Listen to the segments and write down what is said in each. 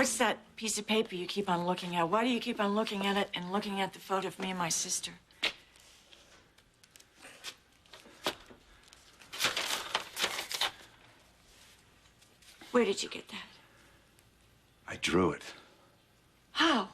What's that piece of paper you keep on looking at? Why do you keep on looking at it and looking at the photo of me and my sister? Where did you get that? I drew it. How?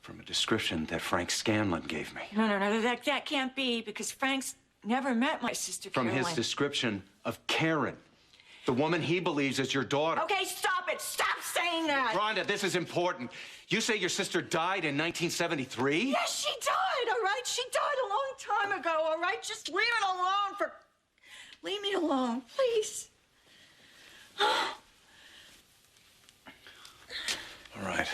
From a description that Frank Scanlon gave me. No, that can't be, because Frank's never met my sister Caroline. From his description of Karen, the woman he believes is your daughter. Okay, stop it. Stop saying that. Rhonda, this is important. You say your sister died in 1973? Yes, she died, all right? She died a long time ago, all right? Just leave it alone for... Leave me alone, please. All right.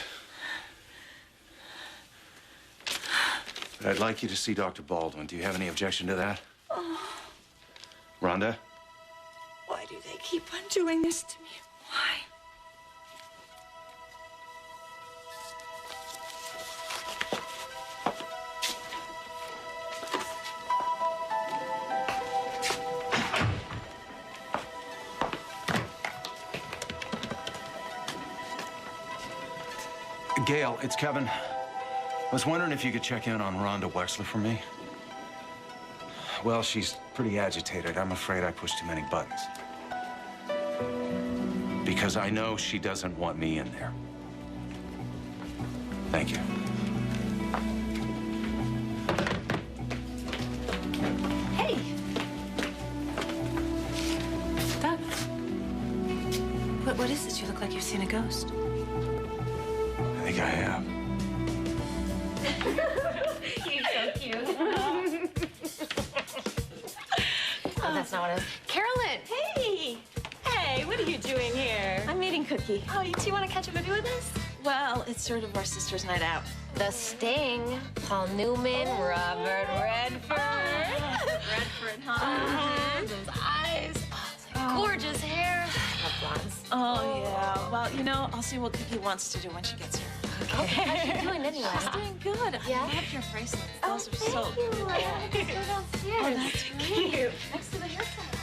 But I'd like you to see Dr. Baldwin. Do you have any objection to that? Oh. Rhonda? Why do they keep on doing this to me? Why? Gail, it's Kevin. I was wondering if you could check in on Rhonda Wexler for me. Well, she's pretty agitated. I'm afraid I pushed too many buttons. Because I know she doesn't want me in there. Thank you. Hey! Doug. What is this? You look like you've seen a ghost. I think I have. You're so cute. Oh, that's not what I was... Carolyn! Hey! Hey, what are you doing here? I'm eating Cookie. Oh, do you want to catch a movie with us? Well, it's sort of our sister's night out. The Sting, Paul Newman, Robert Redford. Redford, huh? Those eyes. Oh, gorgeous hair. I love blondes. Oh, yeah. Well, you know, I'll see what Cookie wants to do when she gets here. Okay. How's she doing anyway? She's doing good. Yeah? I love your bracelets. Those are Thank so you. Let's go downstairs. Oh, that's cute. Next to the hair salon.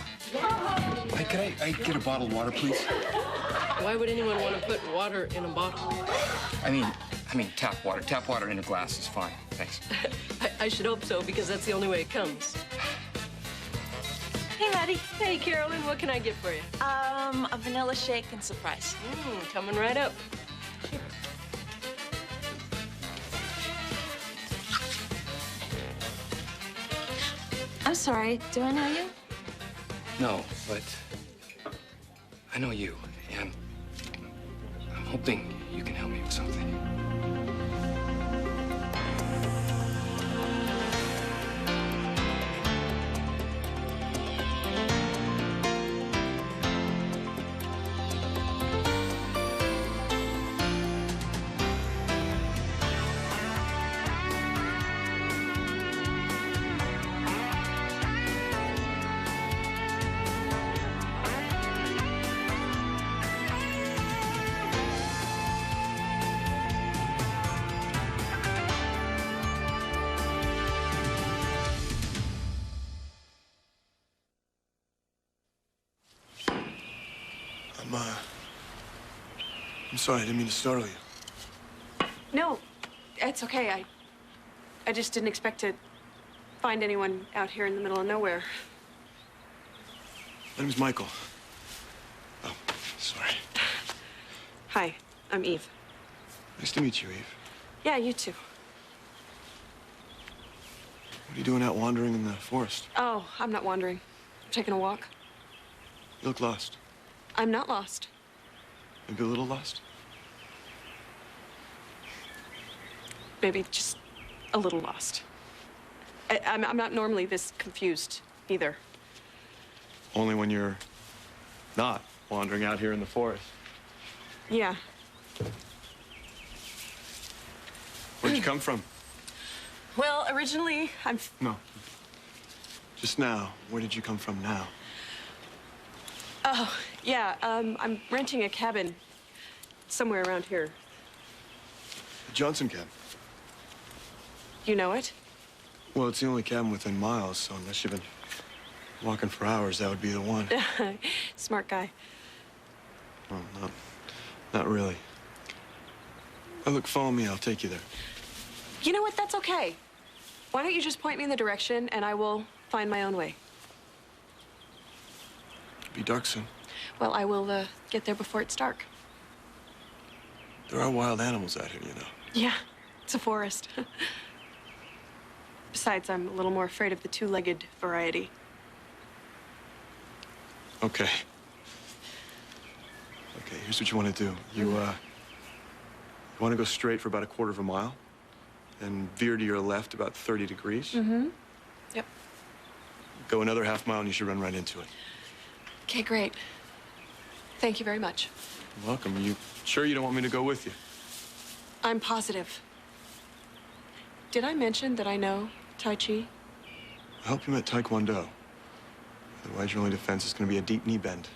Hey, can I get a bottle of water, please? Why would anyone want to put water in a bottle? I mean tap water. Tap water in a glass is fine. Thanks. I should hope so, because that's the only way it comes. Hey, Maddie. Hey, Carolyn, what can I get for you? A vanilla shake and surprise. Coming right up. I'm sorry. Do I know you? No, but I know you, and I'm hoping you can help me with something. I'm sorry, I didn't mean to startle you. No, it's okay. I just didn't expect to find anyone out here in the middle of nowhere. My name's Michael. Oh, sorry. Hi, I'm Eve. Nice to meet you, Eve. Yeah, you too. What are you doing out wandering in the forest? Oh, I'm not wandering. I'm taking a walk. You look lost. I'm not lost. Maybe a little lost? Maybe just a little lost. I'm not normally this confused, either. Only when you're not wandering out here in the forest. Yeah. Where'd you come from? Well, originally, No. Just now. Where did you come from now? Oh, yeah, I'm renting a cabin somewhere around here. The Johnson cabin. You know it? Well, it's the only cabin within miles, so unless you've been walking for hours, that would be the one. Smart guy. Well, not really. Oh, look, follow me. I'll take you there. You know what? That's okay. Why don't you just point me in the direction and I will find my own way? It'll be dark soon. Well, I will get there before it's dark. There are wild animals out here, you know. Yeah, it's a forest. Besides, I'm a little more afraid of the two-legged variety. Okay. Okay, here's what you want to do. You want to go straight for about a quarter of a mile, then veer to your left about 30 degrees. Mm-hmm. Yep. Go another half mile and you should run right into it. Okay, great. Thank you very much. You're welcome. You sure you don't want me to go with you? I'm positive. Did I mention that I know Tai Chi? I hope you meant Taekwondo. Otherwise, your only defense is going to be a deep knee bend.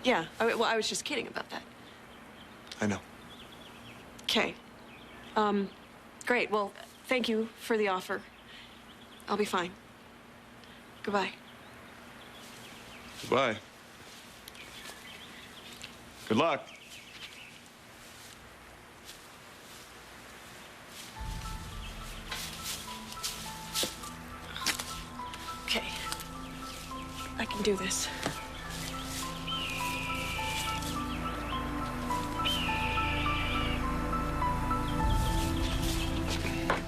Yeah, well, I was just kidding about that. I know. Okay. Great. Well, thank you for the offer. I'll be fine. Goodbye. Goodbye. Good luck. Okay. I can do this.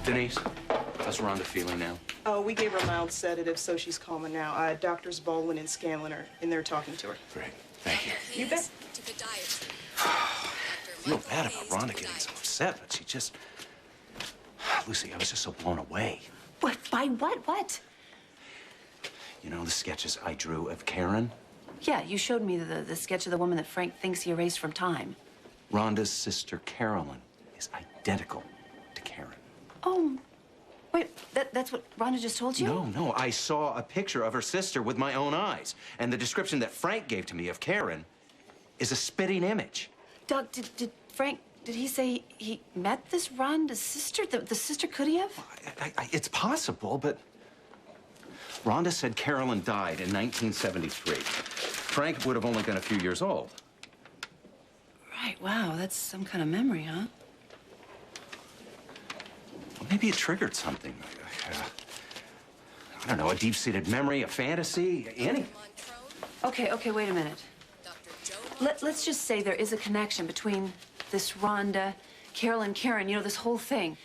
Denise, how's Rhonda feeling now? Oh, we gave her mild sedatives, so she's calmer now. Doctors Baldwin and Scanlon are in there talking to her. Great. Thank you. You bet. I feel bad about Rhonda getting so upset, but she just... Lucy, I was just so blown away. What? By what? What? You know the sketches I drew of Karen? Yeah, you showed me the sketch of the woman that Frank thinks he erased from time. Rhonda's sister, Carolyn, is identical to Karen. Oh, wait, that's what Rhonda just told you? No, I saw a picture of her sister with my own eyes. And the description that Frank gave to me of Karen is a spitting image. Doug, did Frank, did he say he met this Rhonda's sister? The sister could he have? It's possible, but Rhonda said Carolyn died in 1973. Frank would have only been a few years old. Right, wow, that's some kind of memory, huh? Well, maybe it triggered something. I don't know, a deep-seated memory, a fantasy, anything. Okay, wait a minute. Let's just say there is a connection between this Rhonda, Carolyn, Karen, you know, this whole thing.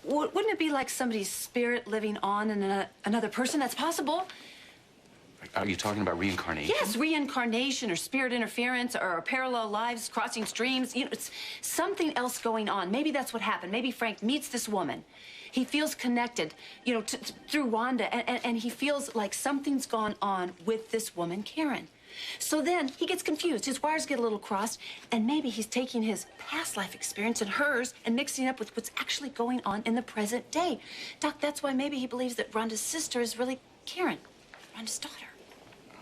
Wouldn't it be like somebody's spirit living on in another person? That's possible. Are you talking about reincarnation? Yes, reincarnation or spirit interference or parallel lives, crossing streams. You know, it's something else going on. Maybe that's what happened. Maybe Frank meets this woman. He feels connected, you know, through Rhonda, and he feels like something's gone on with this woman, Karen. So then he gets confused. His wires get a little crossed, and maybe he's taking his past life experience and hers and mixing it up with what's actually going on in the present day. Doc, that's why maybe he believes that Rhonda's sister is really Karen, Rhonda's daughter.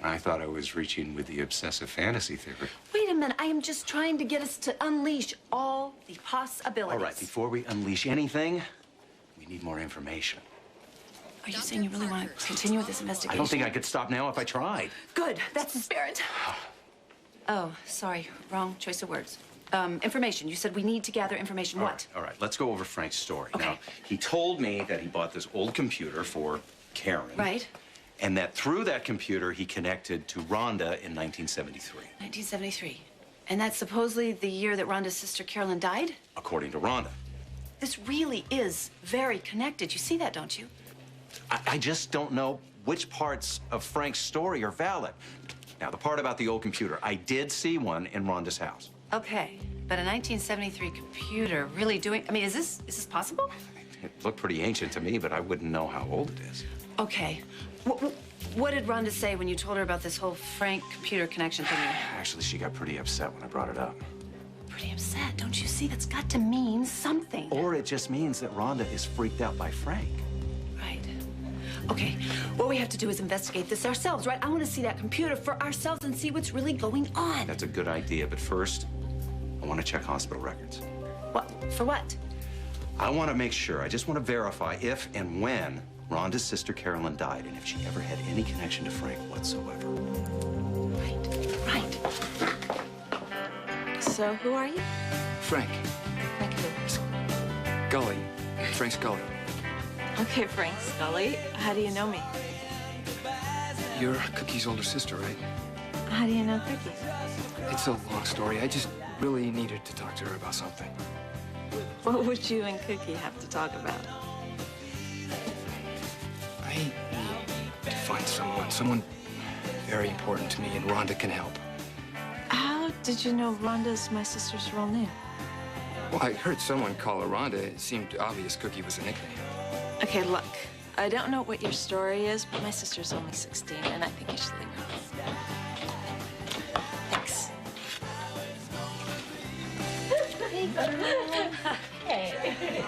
I thought I was reaching with the obsessive fantasy theory. Wait a minute. I am just trying to get us to unleash all the possibilities. All right, before we unleash anything, we need more information. Are you saying you really want to continue with this investigation? I don't think I could stop now if I tried. Good. That's the spirit. Oh, sorry. Wrong choice of words. Information. You said we need to gather information. What? All right. Let's go over Frank's story. Okay. Now, he told me that he bought this old computer for Karen. Right. And that through that computer, he connected to Rhonda in 1973. 1973. And that's supposedly the year that Rhonda's sister Carolyn died? According to Rhonda. This really is very connected. You see that, don't you? I just don't know which parts of Frank's story are valid. Now, the part about the old computer, I did see one in Rhonda's house. Okay, but a 1973 computer really doing... I mean, is this possible? It looked pretty ancient to me, but I wouldn't know how old it is. Okay. What did Rhonda say when you told her about this whole Frank computer connection thing? Actually, she got pretty upset when I brought it up. Pretty upset, don't you see? That's got to mean something. Or it just means that Rhonda is freaked out by Frank. Right. Okay, what we have to do is investigate this ourselves, right? I want to see that computer for ourselves and see what's really going on. That's a good idea, but first, I want to check hospital records. What? For what? I want to make sure, I just want to verify if and when Rhonda's sister Carolyn died and if she ever had any connection to Frank whatsoever. Right. So who are you? Frank. Frank who? Scully. Frank Scully. Okay, Frank Scully. How do you know me? You're Cookie's older sister, right? How do you know Cookie? It's a long story. I just really needed to talk to her about something. What would you and Cookie have to talk about? I need to find someone very important to me, and Rhonda can help. How did you know Rhonda's my sister's real name? Well, I heard someone call her Rhonda. It seemed obvious Cookie was a nickname. Okay, look. I don't know what your story is, but my sister's only 16, and I think you should leave her alone. Thanks. Hey.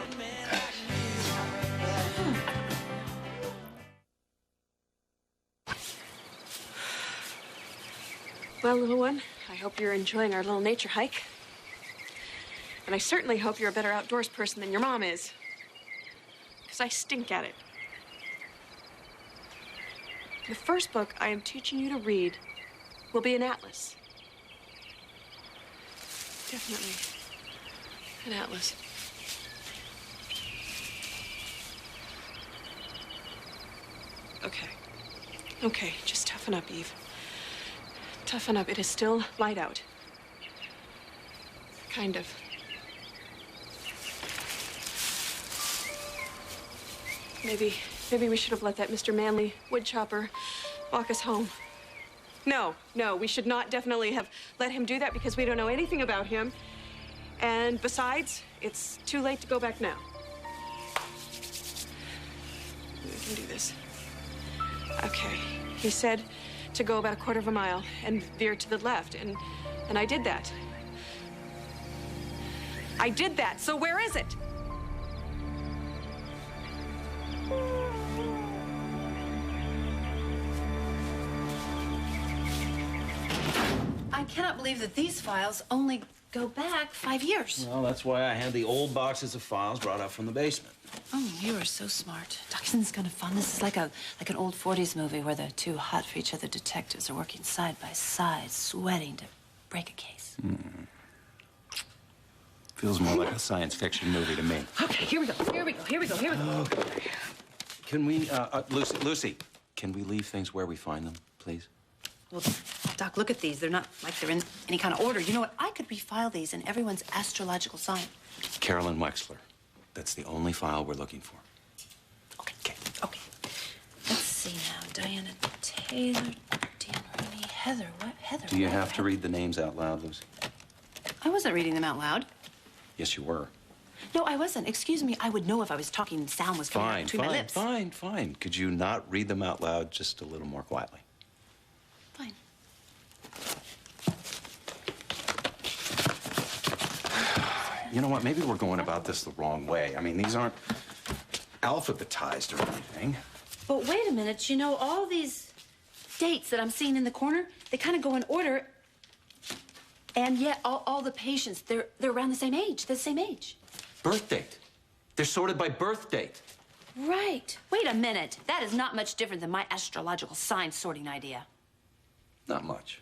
Well, little one, I hope you're enjoying our little nature hike. And I certainly hope you're a better outdoors person than your mom is. Because I stink at it. The first book I am teaching you to read will be an atlas. Definitely an atlas. Okay. Okay, just toughen up, Eve. Toughen up. It is still light out. Kind of. Maybe we should have let that Mr. Manley woodchopper walk us home. No, we should not definitely have let him do that because we don't know anything about him. And besides, it's too late to go back now. We can do this. Okay, he said to go about a quarter of a mile and veer to the left, and I did that. I did that, so where is it? I cannot believe that these files only go back 5 years. Well, that's why I had the old boxes of files brought up from the basement. Oh, you are so smart. Doc, isn't this kind of fun? This is like an old 40s movie where the two hot for each other detectives are working side by side, sweating to break a case. Feels more like a science fiction movie to me. Okay, here we go. Okay. Can we, Lucy, can we leave things where we find them, please? Well, Doc, look at these. They're not like they're in any kind of order. You know what? I could refile these in everyone's astrological sign. Carolyn Wexler. That's the only file we're looking for. Okay. Let's see now. Diana Taylor, Dan Rooney, Heather. What? Heather. Do you have to read the names out loud, Lucy? I wasn't reading them out loud. Yes, you were. No, I wasn't. Excuse me. I would know if I was talking and sound was coming out between my lips. Fine. Could you not read them out loud just a little more quietly? Fine. You know what? Maybe we're going about this the wrong way. I mean, these aren't alphabetized or anything. But wait a minute. You know, all these dates that I'm seeing in the corner, they kind of go in order. And yet, all the patients, they're around the same age. They're the same age. Birth date. They're sorted by birth date. Right. Wait a minute. That is not much different than my astrological sign sorting idea. Not much.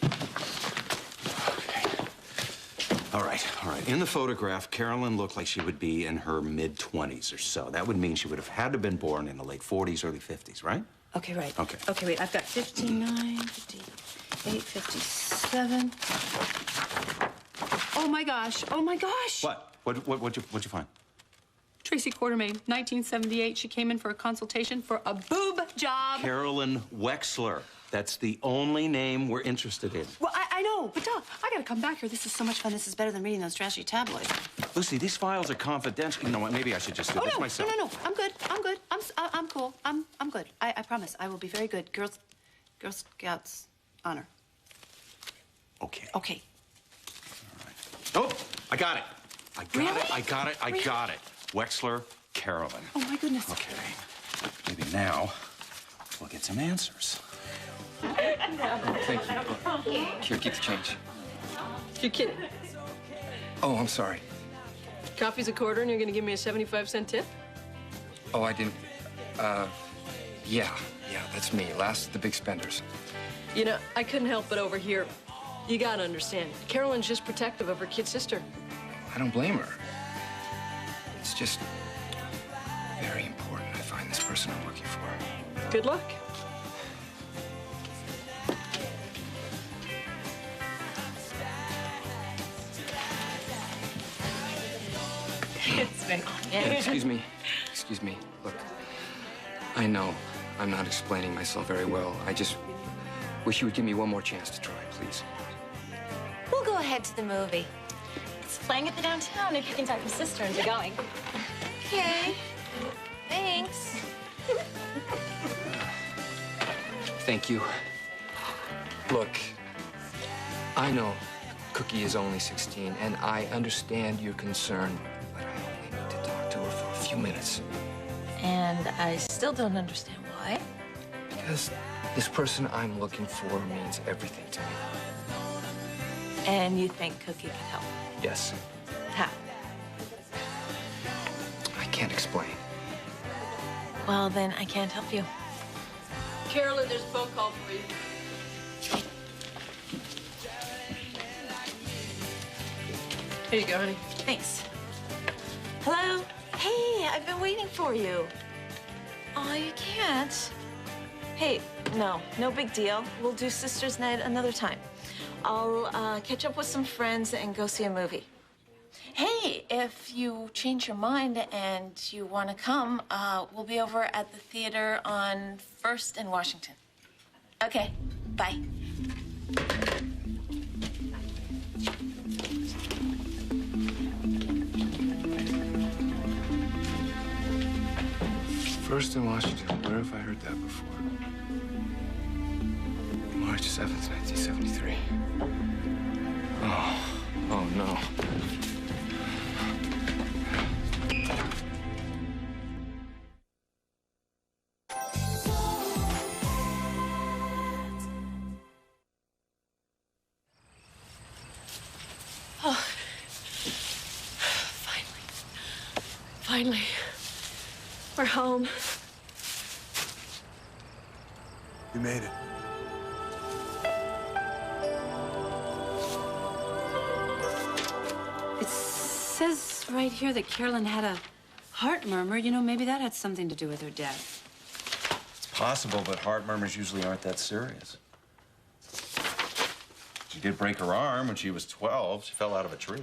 Okay. All right. In the photograph, Carolyn looked like she would be in her mid-20s or so. That would mean she would have had to have been born in the late 40s, early 50s, right? Okay, right. Okay. Okay, wait. I've got 59, 58, 57. Oh, my gosh. What? What'd you find? Tracy Quartermain, 1978. She came in for a consultation for a boob job. Carolyn Wexler. That's the only name we're interested in. Well, I know, but Doc, I gotta come back here. This is so much fun. This is better than reading those trashy tabloids. Lucy, these files are confidential. You know what? Maybe I should just do this myself. No. I'm good. I'm cool. I'm good. I promise. I will be very good. Girl Scouts honor. Okay. Okay. All right. Oh, I got it. Really? I got it. Wexler, Carolyn. Oh, my goodness. Okay. Maybe now we'll get some answers. Thank you. Here, keep the change. You're kidding. Oh, I'm sorry. Coffee's a quarter and you're gonna give me a 75-cent tip? Oh, I didn't. Yeah, that's me. Last of the big spenders. You know, I couldn't help but overhear You gotta understand, Carolyn's just protective of her kid sister. I don't blame her. It's just very important I find this person I'm looking for. Good luck. It's been Excuse me. Excuse me. Look, I know I'm not explaining myself very well. I just wish you would give me one more chance to try, please. We'll go ahead to the movie. It's playing at the downtown if you can talk your sister into going. Okay. Thanks. Thank you. Look, I know Cookie is only 16, and I understand your concern, but I only need to talk to her for a few minutes. And I still don't understand why. Because this person I'm looking for means everything to me. And you think Cookie can help? Yes. How? I can't explain. Well, then I can't help you. Carolyn, there's a phone call for you. Here you go, honey. Thanks. Hello? Hey, I've been waiting for you. Oh, you can't. Hey, no big deal. We'll do Sisters Night another time. I'll catch up with some friends and go see a movie. Hey, if you change your mind and you want to come, we'll be over at the theater on 1st and Washington. Okay, bye. First in Washington, where have I heard that before? March 7th, 1973. Oh no. Oh. Finally. We're home. You made it. It says right here that Carolyn had a heart murmur. You know, maybe that had something to do with her death. It's possible, but heart murmurs usually aren't that serious. She did break her arm when she was 12. She fell out of a tree.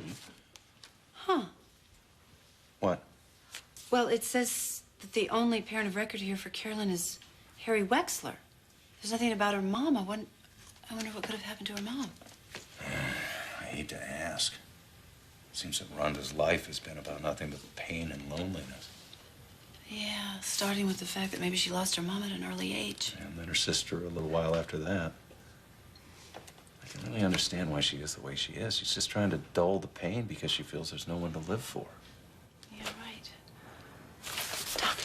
Huh. What? Well, it says that the only parent of record here for Carolyn is Harry Wexler. There's nothing about her mom. I wonder what could have happened to her mom. I hate to ask. Seems that Rhonda's life has been about nothing but pain and loneliness. Yeah, starting with the fact that maybe she lost her mom at an early age. And then her sister a little while after that. I can really understand why she is the way she is. She's just trying to dull the pain because she feels there's no one to live for. Yeah, right. Doc,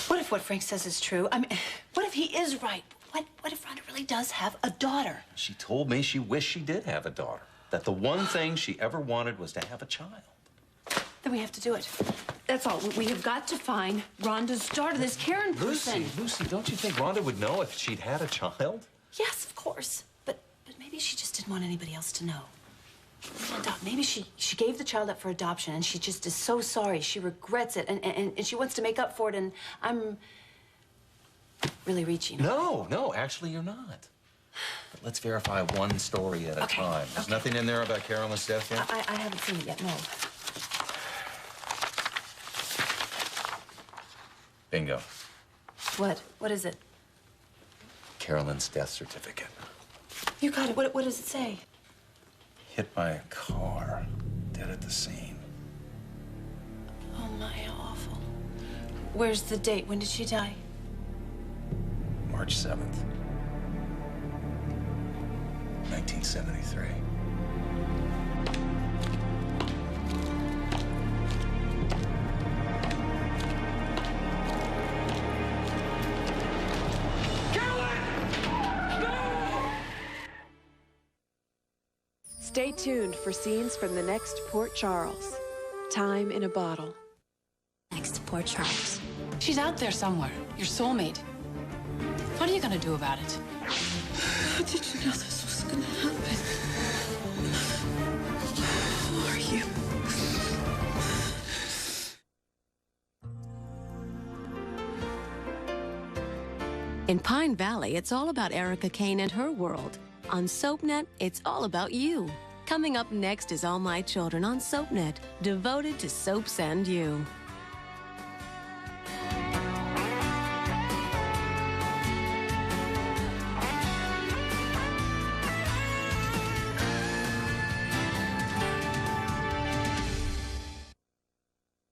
what if what Frank says is true? I mean, what if he is right? What if Rhonda really does have a daughter? She told me she wished she did have a daughter. That the one thing she ever wanted was to have a child. Then we have to do it. That's all. We have got to find Rhonda's daughter, this Karen person. Lucy, don't you think Rhonda would know if she'd had a child? Yes, of course. But maybe she just didn't want anybody else to know. And Doc, maybe she gave the child up for adoption and she just is so sorry. She regrets it and she wants to make up for it, and I'm really reaching. No, actually you're not. But let's verify one story at a time. There's nothing in there about Carolyn's death yet? I haven't seen it yet, no. Bingo. What? What is it? Carolyn's death certificate. You got it. What does it say? Hit by a car, dead at the scene. Oh my, how awful. Where's the date? When did she die? March 7th, 1973. Stay tuned for scenes from the next Port Charles. Time in a bottle. Next Port Charles. She's out there somewhere, your soulmate. What are you gonna do about it? How did you know this was gonna happen? In Pine Valley, it's all about Erica Kane and her world. On SoapNet, it's all about you. Coming up next is All My Children on SoapNet, devoted to soaps and you.